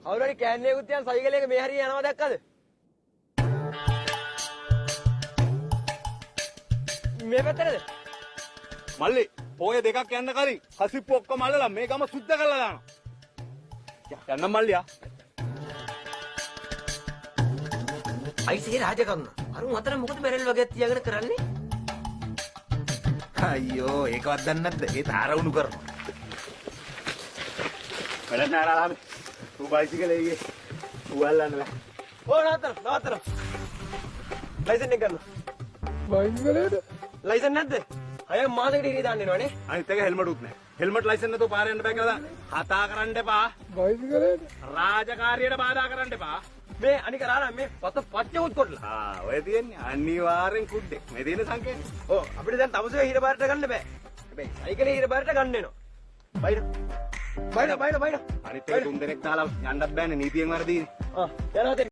අවුරුරි කෑන්නේ උත්යන් සයිකලයක මේ හරිය යනවා දැක්කද? මේ පැත්තටද? මල්ලි පොය දෙකක් යන්න කලින් හසිප්පු ඔක්කොම අල්ලලා මේ ගම සුද්ධ කරලා දානවා. යන්න මල්ලියා. අයිසේ රාජකම්. අරුන් අතර මොකද බැරල් වගේ තියාගෙන කරන්නේ? අයියෝ ඒකවත් දන්නේ නැද්ද? ඒ තාරවුණු කරනවා. වැඩක් නෑ රාමේ. ඌ බයිසිකලේ ගියේ. ඌ අල්ලන්න බෑ. ඕ නතර. ලයිසන් එක ගන්න. බයිසිකලේට ලයිසන් නැද්ද? අය මාසෙකට ඉරි දාන්න එනවනේ. අනිත් එක හෙල්මට් උත් නෑ. හෙල්මට් ලයිසන් නැතුව පාර යන්න බෑ කියලා කතා කරන්න එපා. බයිසිකලේට රාජකාරියට බාධා කරන්න එපා. මේ අනික රාලා මේ පච්ච කොටලා. ඔය තියෙන්නේ අනිවාර්යෙන් කුඩ්ඩේ. මේ තියෙන සංකේතය. ඔව් අපිට දැන් තමුසේ හිර බාරට ගන්න බෑ. හැබැයි සයිකලේ හිර බාරට ගන්න වෙනවා. බයින. අනිත් එක තුන් දෙනෙක් දාලා යන්නත් බෑනේ නීතියෙන් වරදීනේ. යනවා